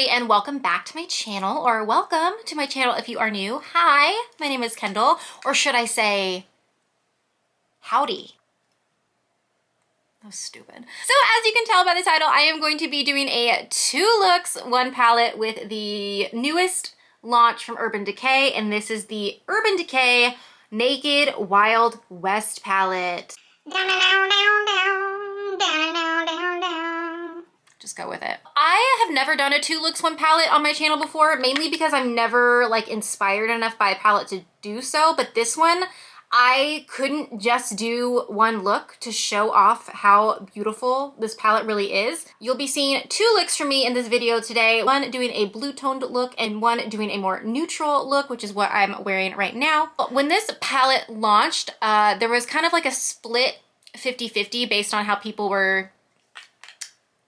everybody, and welcome back to my channel, or welcome to my channel if you are new. Hi, my name is Kendall, or should I say howdy? That was stupid. So as you can tell by the title, I am going to be doing a 2 looks 1 palette with the newest launch from Urban Decay, and this is the Urban Decay Naked Wild West palette. Just go with it. I have never done a 2 looks 1 palette on my channel before, mainly because I'm never like inspired enough by a palette to do so, but this one, I couldn't just do 1 look to show off how beautiful this palette really is. You'll be seeing 2 looks from me in this video today. One doing a blue toned look and one doing a more neutral look, which is what I'm wearing right now. When this palette launched, there was kind of like a split 50-50 based on how people were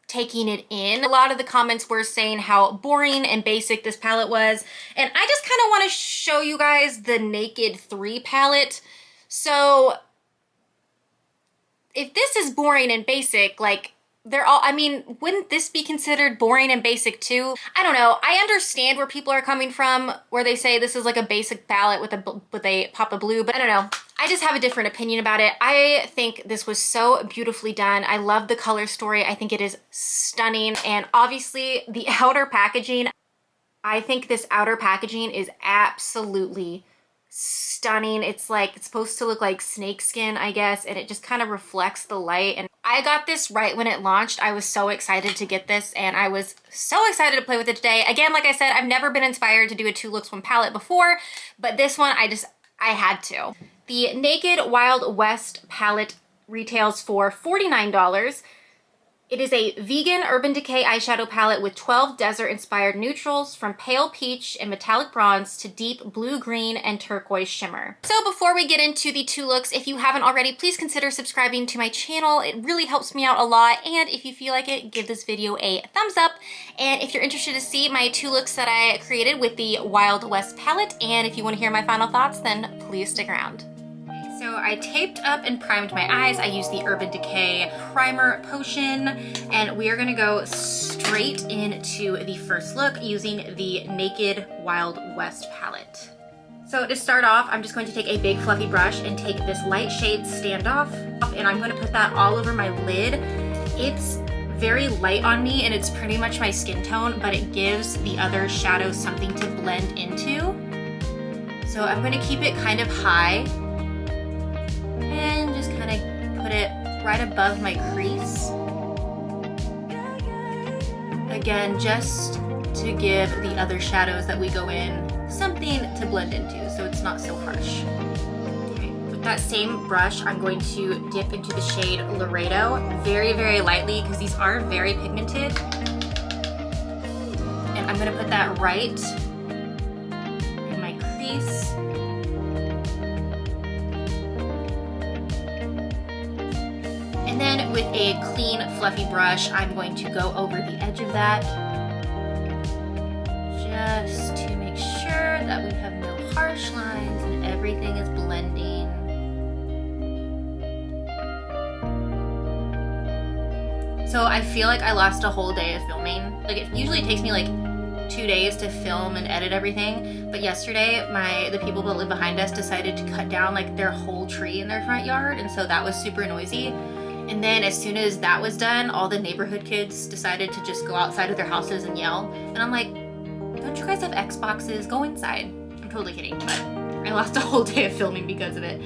taking it in. A lot of the comments were saying how boring and basic this palette was, and I just kind of want to show you guys the Naked 3 palette. So if this is boring and basic, like they're all, I mean, wouldn't this be considered boring and basic too? I don't know. I understand where people are coming from, where they say this is like a basic palette with a pop of blue, but I don't know. I just have a different opinion about it. I think this was so beautifully done. I love the color story. I think it is stunning. And obviously the outer packaging, I think this outer packaging is absolutely stunning. It's like, it's supposed to look like snakeskin, I guess, and it just kind of reflects the light. And I got this right when it launched. I was so excited to get this, and I was so excited to play with it today. Again, like I said, I've never been inspired to do a 2 looks 1 palette before, but this one I had to. The Naked Wild West palette retails for $49. It is a vegan Urban Decay eyeshadow palette with 12 desert-inspired neutrals, from pale peach and metallic bronze to deep blue-green and turquoise shimmer. So before we get into the 2 looks, if you haven't already, please consider subscribing to my channel. It really helps me out a lot, and if you feel like it, give this video a thumbs up. And if you're interested to see my 2 looks that I created with the Wild West palette, and if you want to hear my final thoughts, then please stick around. So I taped up and primed my eyes. I used the Urban Decay primer potion, and we are gonna go straight into the first look using the Naked Wild West palette. So to start off, I'm just going to take a big fluffy brush and take this light shade Standoff, and I'm gonna put that all over my lid. It's very light on me, and it's pretty much my skin tone, but it gives the other shadows something to blend into. So I'm gonna keep it kind of high, and just kind of put it right above my crease. Again, just to give the other shadows that we go in something to blend into, so it's not so harsh. Okay, with that same brush, I'm going to dip into the shade Laredo very, very lightly, because these are very pigmented. And I'm gonna put that right in my crease. And then with a clean, fluffy brush, I'm going to go over the edge of that, just to make sure that we have no harsh lines and everything is blending. So I feel like I lost a whole day of filming. Like, it usually takes me like 2 days to film and edit everything, but yesterday the people that live behind us decided to cut down like their whole tree in their front yard, and so that was super noisy. And then as soon as that was done, all the neighborhood kids decided to just go outside of their houses and yell. And I'm like, don't you guys have Xboxes? Go inside. I'm totally kidding, but I lost a whole day of filming because of it.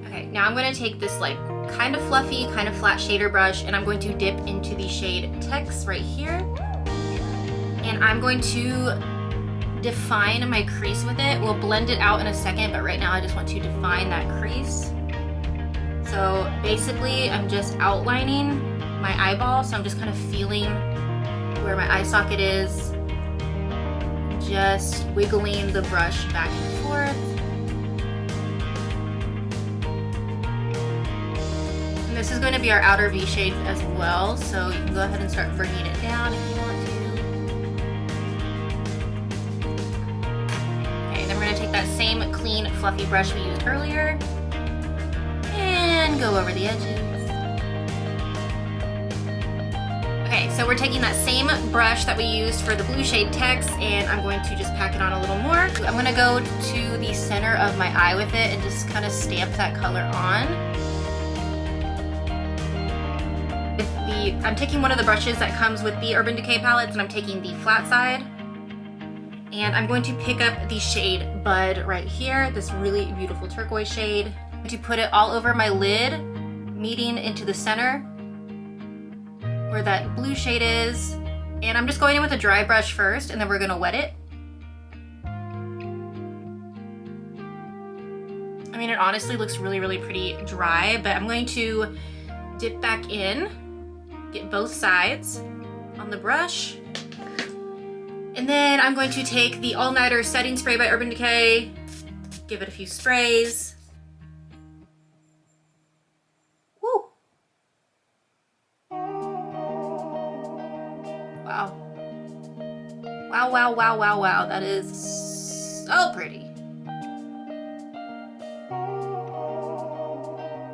Okay, now I'm gonna take this like kind of fluffy, kind of flat shader brush, and I'm going to dip into the shade Tex right here. And I'm going to define my crease with it. We'll blend it out in a second, but right now I just want to define that crease. So basically, I'm just outlining my eyeball, so I'm just kind of feeling where my eye socket is, just wiggling the brush back and forth. And this is going to be our outer V shade as well, so you can go ahead and start bringing it down if you want to. Okay, then we're going to take that same clean, fluffy brush we used earlier, and go over the edges. Okay, Okay, so we're taking that same brush that we used for the blue shade text, and I'm going to just pack it on a little more. I'm gonna go to the center of my eye with it and just kind of stamp that color on. I'm taking one of the brushes that comes with the Urban Decay palettes, and I'm taking the flat side. And I'm going to pick up the shade Bud right here, this really beautiful turquoise shade. I'm going to put it all over my lid, meeting into the center where that blue shade is. And I'm just going in with a dry brush first, and then we're gonna wet it. I mean, it honestly looks really, really pretty dry, but I'm going to dip back in, get both sides on the brush. And then I'm going to take the All Nighter Setting Spray by Urban Decay, give it a few sprays. Woo! Wow. Wow, wow, wow, wow, wow. That is so pretty.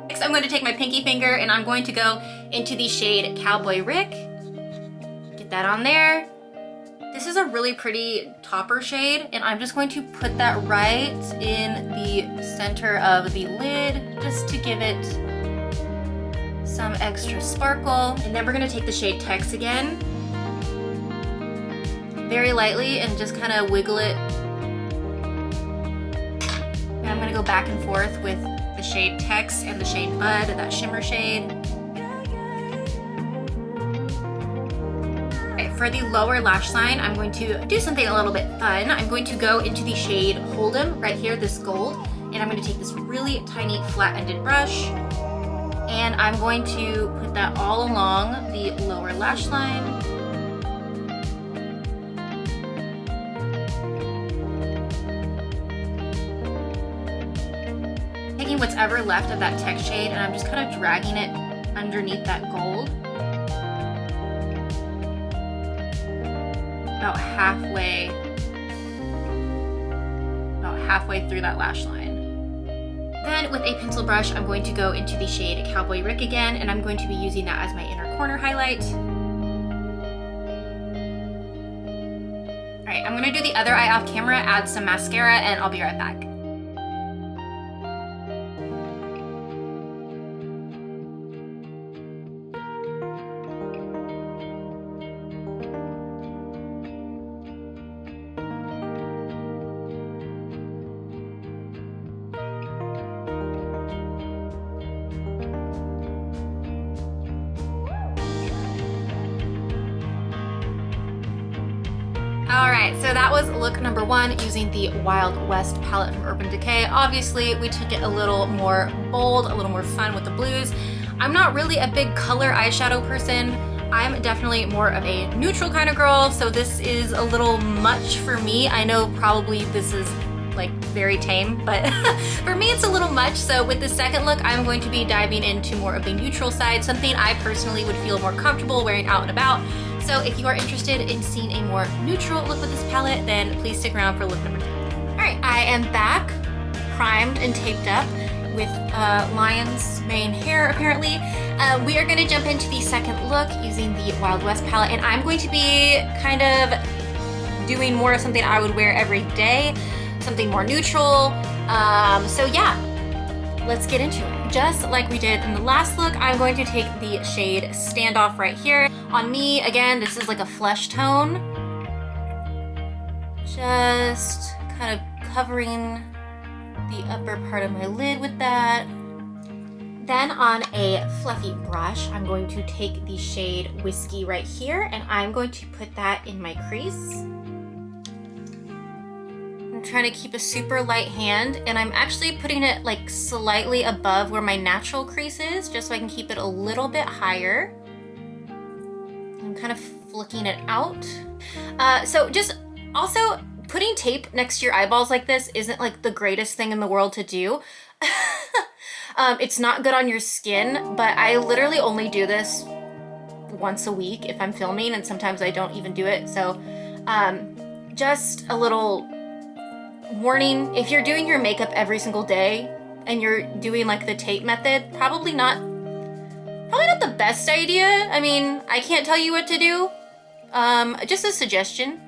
Next, I'm going to take my pinky finger and I'm going to go into the shade Cowboy Rick. Get that on there. This is a really pretty topper shade, and I'm just going to put that right in the center of the lid just to give it some extra sparkle. And then we're gonna take the shade Text again, very lightly, and just kind of wiggle it. And I'm gonna go back and forth with the shade Text and the shade Bud, that shimmer shade. For the lower lash line, I'm going to do something a little bit fun. I'm going to go into the shade Hold'em right here, this gold, and I'm going to take this really tiny flat-ended brush, and I'm going to put that all along the lower lash line. Taking what's ever left of that text shade, and I'm just kind of dragging it underneath that gold. About halfway through that lash line. Then with a pencil brush, I'm going to go into the shade Cowboy Rick again, and I'm going to be using that as my inner corner highlight. All right, I'm gonna do the other eye off camera, add some mascara, and I'll be right back. Alright, so that was look number one using the Wild West palette from Urban Decay. Obviously, we took it a little more bold, a little more fun with the blues. I'm not really a big color eyeshadow person. I'm definitely more of a neutral kind of girl, so this is a little much for me. I know probably this is like very tame, but for me it's a little much. So with the second look, I'm going to be diving into more of the neutral side, something I personally would feel more comfortable wearing out and about. So if you are interested in seeing a more neutral look with this palette, then please stick around for look number two. All right, I am back, primed and taped up with lion's mane hair apparently. We are gonna jump into the second look using the Wild West palette, and I'm going to be kind of doing more of something I would wear every day, something more neutral. So yeah, let's get into it. Just like we did in the last look, I'm going to take the shade Standoff right here. On me, again, this is like a flesh tone. Just kind of covering the upper part of my lid with that. Then on a fluffy brush, I'm going to take the shade Whiskey right here, and I'm going to put that in my crease. I'm trying to keep a super light hand, and I'm actually putting it like slightly above where my natural crease is, just so I can keep it a little bit higher. I'm kind of flicking it out. So just also putting tape next to your eyeballs like this isn't like the greatest thing in the world to do. It's not good on your skin, but I literally only do this once a week if I'm filming, and sometimes I don't even do it. So just a little warning, if you're doing your makeup every single day and you're doing like the tape method, probably not Probably not the best idea. I mean, I can't tell you what to do. Just a suggestion.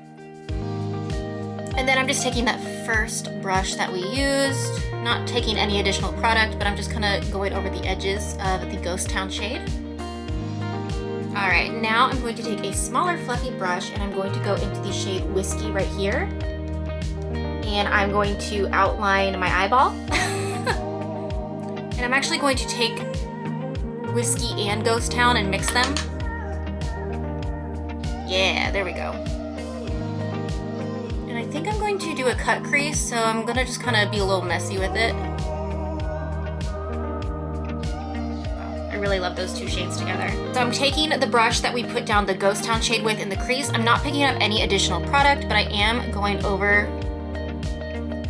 And then I'm just taking that first brush that we used, not taking any additional product, but I'm just kind of going over the edges of the Ghost Town shade. All right, now I'm going to take a smaller fluffy brush and I'm going to go into the shade Whiskey right here. And I'm going to outline my eyeball. And I'm actually going to take Whiskey and Ghost Town and mix them. Yeah, there we go. And I think I'm going to do a cut crease, so I'm gonna just kind of be a little messy with it. I really love those two shades together. So I'm taking the brush that we put down the Ghost Town shade with in the crease. I'm not picking up any additional product, but I am going over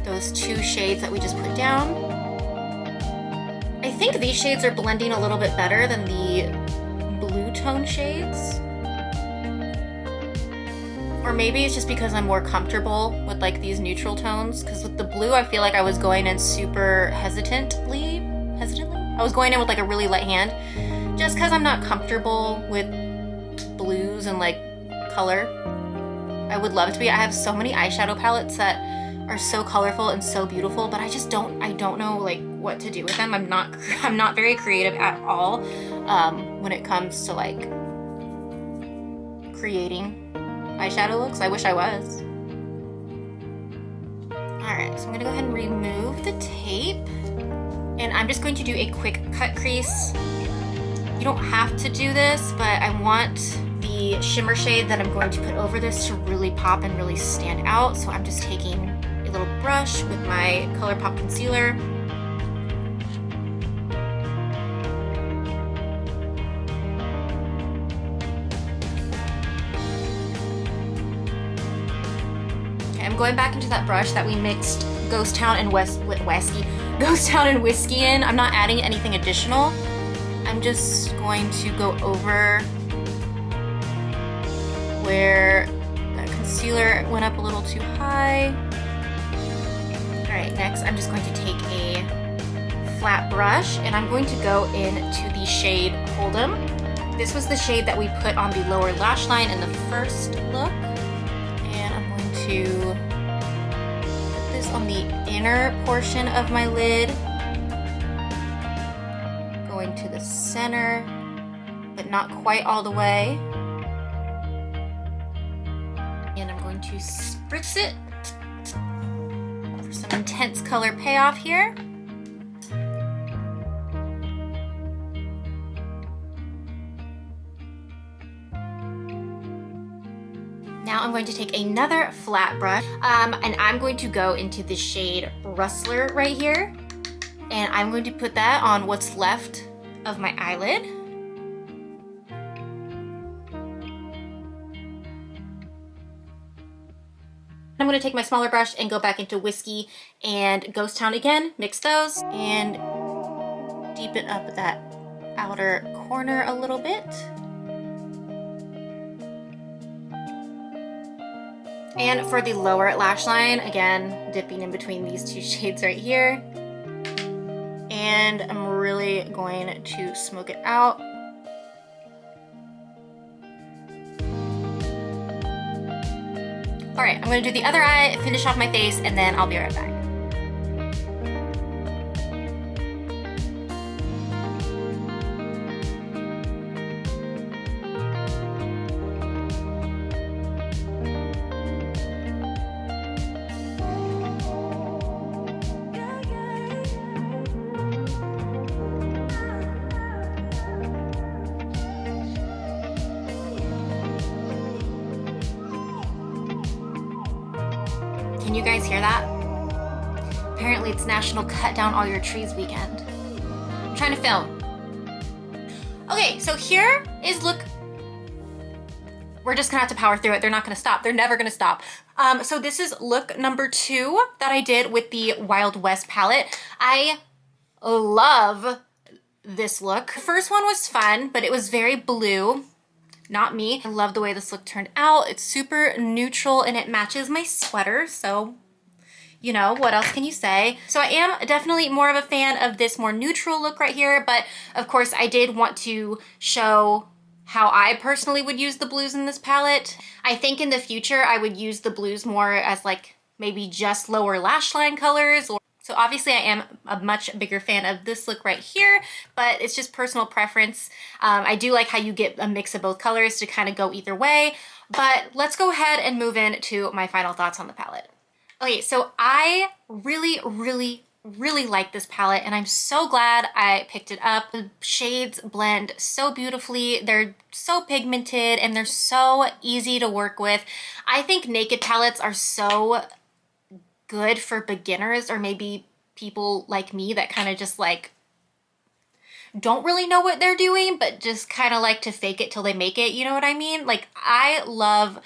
those two shades that we just put down. I think these shades are blending a little bit better than the blue tone shades. Or maybe it's just because I'm more comfortable with like these neutral tones, because with the blue I feel like I was going in super hesitantly. I was going in with like a really light hand, just because I'm not comfortable with blues and like color. I would love it to be. I have so many eyeshadow palettes that are so colorful and so beautiful, but I don't know like what to do with them. I'm not very creative at all when it comes to like creating eyeshadow looks. I wish I was. Alright, so I'm gonna go ahead and remove the tape. And I'm just going to do a quick cut crease. You don't have to do this, but I want the shimmer shade that I'm going to put over this to really pop and really stand out. So I'm just taking a little brush with my ColourPop concealer. I'm going back into that brush that we mixed Ghost Town and Ghost Town and Whiskey in. I'm not adding anything additional. I'm just going to go over where that concealer went up a little too high. All right, next I'm just going to take a flat brush and I'm going to go into the shade Hold'em. This was the shade that we put on the lower lash line in the first look. And I'm going to put this on the inner portion of my lid, going to the center, but not quite all the way. And I'm going to spritz it for some intense color payoff here. Now I'm going to take another flat brush and I'm going to go into the shade Rustler right here. And I'm going to put that on what's left of my eyelid. I'm going to take my smaller brush and go back into Whiskey and Ghost Town again, mix those, and deepen up that outer corner a little bit. And for the lower lash line, again, dipping in between these two shades right here. And I'm really going to smoke it out. All right, I'm gonna do the other eye, finish off my face, and then I'll be right back. Can you guys hear that? Apparently it's National Cut Down All Your Trees weekend. I'm trying to film. Okay, so here is look. We're just gonna have to power through it. They're not gonna stop. They're never gonna stop. So this is look number 2 that I did with the Wild West palette. I love this look. The first one was fun, but it was very blue. Not me. I love the way this look turned out. It's super neutral and it matches my sweater, so you know, what else can you say? So I am definitely more of a fan of this more neutral look right here, but of course I did want to show how I personally would use the blues in this palette. I think in the future I would use the blues more as like maybe just lower lash line colors. So obviously I am a much bigger fan of this look right here, but it's just personal preference. I do like how you get a mix of both colors to kind of go either way, but let's go ahead and move into my final thoughts on the palette. Okay, so I really like this palette, and I'm so glad I picked it up. The shades blend so beautifully. They're so pigmented and they're so easy to work with. I think naked palettes are so good for beginners, or maybe people like me that kind of just like don't really know what they're doing, but just kind of like to fake it till they make it, you know what I mean? Like I love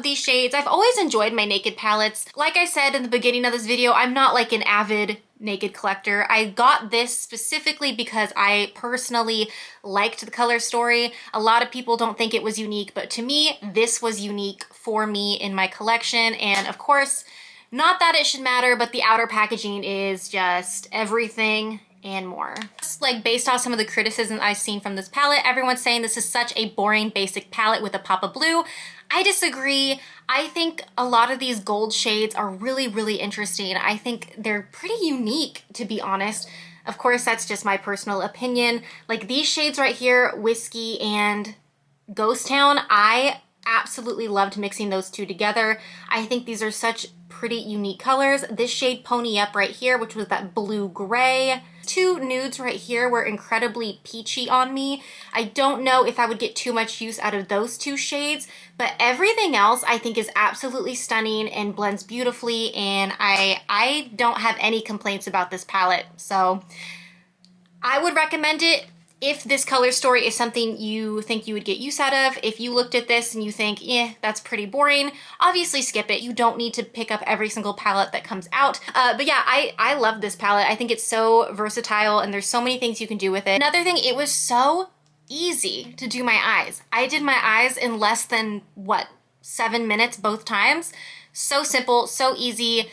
these shades. I've always enjoyed my naked palettes. Like I said in the beginning of this video, I'm not like an avid naked collector. I got this specifically because I personally liked the color story. A lot of people don't think it was unique, but to me, this was unique for me in my collection. And of course, not that it should matter, but the outer packaging is just everything and more. Just like based off some of the criticism I've seen from this palette, everyone's saying this is such a boring basic palette with a pop of blue. I disagree. I think a lot of these gold shades are really interesting. I think they're pretty unique, to be honest. Of course, that's just my personal opinion. Like these shades right here, Whiskey and Ghost Town, I absolutely loved mixing those two together. I think these are such pretty unique colors. This shade Pony Up right here, which was that blue gray. Two nudes right here were incredibly peachy on me. I don't know if I would get too much use out of those two shades, but everything else I think is absolutely stunning and blends beautifully, and I don't have any complaints about this palette. So I would recommend it. If this color story is something you think you would get use out of, if you looked at this and you think, that's pretty boring, obviously skip it. You don't need to pick up every single palette that comes out. But yeah, I love this palette. I think it's so versatile and there's so many things you can do with it. Another thing, it was so easy to do my eyes. I did my eyes in less than, 7 minutes both times. So simple, so easy.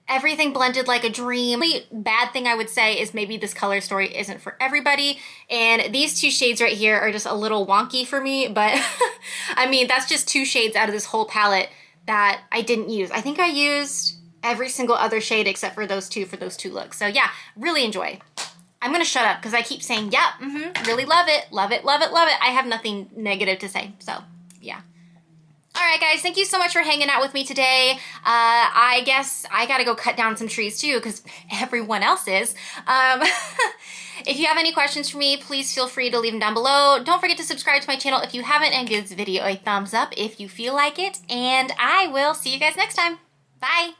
Everything blended like a dream. The only bad thing I would say is maybe this color story isn't for everybody, and these two shades right here are just a little wonky for me, but I mean, that's just two shades out of this whole palette that I didn't use. I think I used every single other shade except for those two looks. So yeah, really enjoy. I'm gonna shut up because I keep saying, really love it, love it, love it, love it. I have nothing negative to say, so yeah. All right, guys, thank you so much for hanging out with me today. I guess I gotta go cut down some trees too because everyone else is. If you have any questions for me, please feel free to leave them down below. Don't forget to subscribe to my channel if you haven't, and give this video a thumbs up if you feel like it. And I will see you guys next time. Bye.